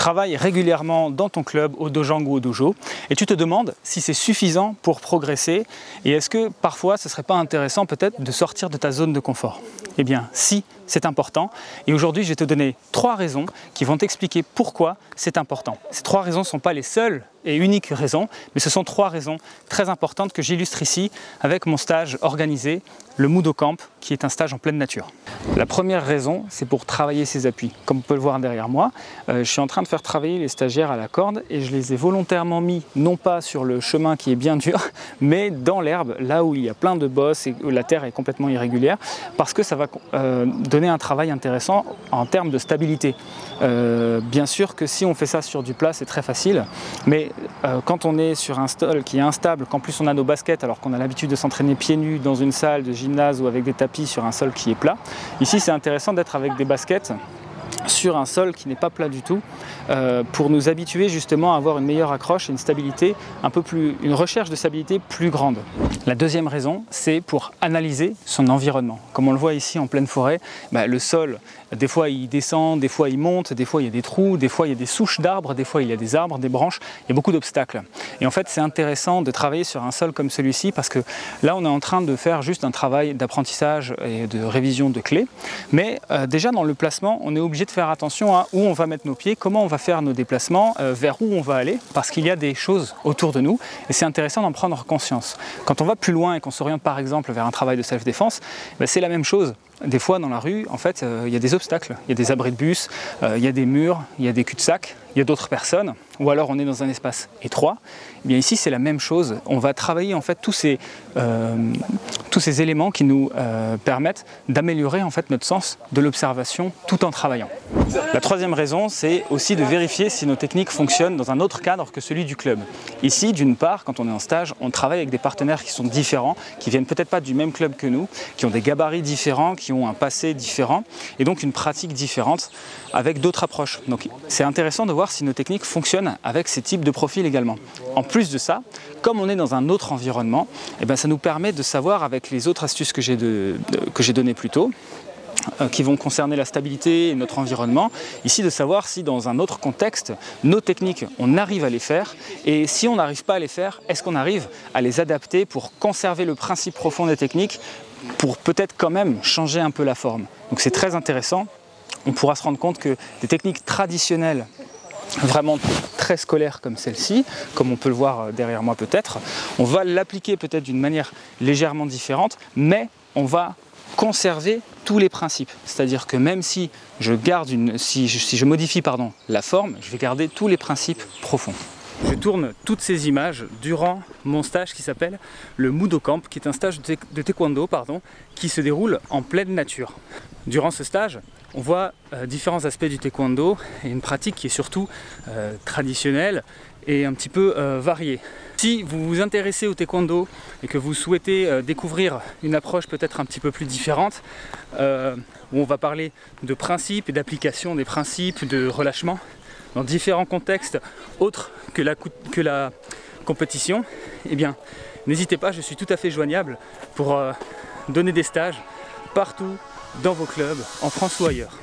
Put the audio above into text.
travailles régulièrement dans ton club, au dojang ou au dojo, et tu te demandes si c'est suffisant pour progresser, et est-ce que parfois ce ne serait pas intéressant peut-être de sortir de ta zone de confort? Eh bien, si, c'est important, et aujourd'hui je vais te donner 3 raisons qui vont t'expliquer pourquoi c'est important. Ces 3 raisons ne sont pas les seules et uniques raisons, mais ce sont 3 raisons très importantes que j'illustre ici avec mon stage organisé, le Mudo Camp, qui est un stage en pleine nature. La première raison, c'est pour travailler ses appuis. Comme on peut le voir derrière moi, je suis en train de faire travailler les stagiaires à la corde et je les ai volontairement mis, non pas sur le chemin qui est bien dur, mais dans l'herbe, là où il y a plein de bosses et où la terre est complètement irrégulière, parce que ça va donner un travail intéressant en termes de stabilité. Bien sûr que si on fait ça sur du plat, c'est très facile, mais quand on est sur un sol qui est instable, qu'en plus on a nos baskets alors qu'on a l'habitude de s'entraîner pieds nus dans une salle de gymnase ou avec des tapis sur un sol qui est plat, ici c'est intéressant d'être avec des baskets sur un sol qui n'est pas plat du tout pour nous habituer justement à avoir une meilleure accroche et une stabilité une recherche de stabilité plus grande. La deuxième raison, c'est pour analyser son environnement. Comme on le voit ici en pleine forêt, le sol, des fois il descend, des fois il monte, des fois il y a des trous, des fois il y a des souches d'arbres, des fois il y a des arbres, des branches, il y a beaucoup d'obstacles. Et en fait c'est intéressant de travailler sur un sol comme celui-ci parce que là on est en train de faire juste un travail d'apprentissage et de révision de clés, mais déjà dans le placement on est obligé de faire attention à où on va mettre nos pieds, comment on va faire nos déplacements, vers où on va aller, parce qu'il y a des choses autour de nous et c'est intéressant d'en prendre conscience. Quand on va plus loin et qu'on s'oriente par exemple vers un travail de self-défense, c'est la même chose. Des fois dans la rue, en fait, il y a des obstacles, il y a des abris de bus, il y a des murs, il y a des cul-de-sac, il y a d'autres personnes, ou alors on est dans un espace étroit. Eh bien ici c'est la même chose, on va travailler en fait tous ces éléments qui nous permettent d'améliorer en fait notre sens de l'observation tout en travaillant. La troisième raison, c'est aussi de vérifier si nos techniques fonctionnent dans un autre cadre que celui du club. Ici, d'une part, quand on est en stage, on travaille avec des partenaires qui sont différents, qui viennent peut-être pas du même club que nous, qui ont des gabarits différents, qui ont un passé différent et donc une pratique différente avec d'autres approches. Donc c'est intéressant de voir si nos techniques fonctionnent avec ces types de profils également. En plus de ça, comme on est dans un autre environnement, ça nous permet de savoir avec les autres astuces que j'ai données plus tôt, qui vont concerner la stabilité et notre environnement, ici de savoir si dans un autre contexte, nos techniques, on arrive à les faire et si on n'arrive pas à les faire, est-ce qu'on arrive à les adapter pour conserver le principe profond des techniques, pour peut-être quand même changer un peu la forme. Donc c'est très intéressant, on pourra se rendre compte que des techniques traditionnelles vraiment très scolaires comme celle-ci, comme on peut le voir derrière moi peut-être, on va l'appliquer peut-être d'une manière légèrement différente, mais on va conserver tous les principes. C'est-à-dire que même si je modifie la forme, je vais garder tous les principes profonds. Je tourne toutes ces images durant mon stage qui s'appelle le Mudo Camp, qui est un stage de taekwondo qui se déroule en pleine nature. Durant ce stage, on voit différents aspects du taekwondo et une pratique qui est surtout traditionnelle et un petit peu variée. Si vous vous intéressez au taekwondo et que vous souhaitez découvrir une approche peut-être un petit peu plus différente, où on va parler de principes et d'application des principes, de relâchement, dans différents contextes autres que la compétition, eh bien n'hésitez pas, je suis tout à fait joignable pour donner des stages partout dans vos clubs, en France ou ailleurs.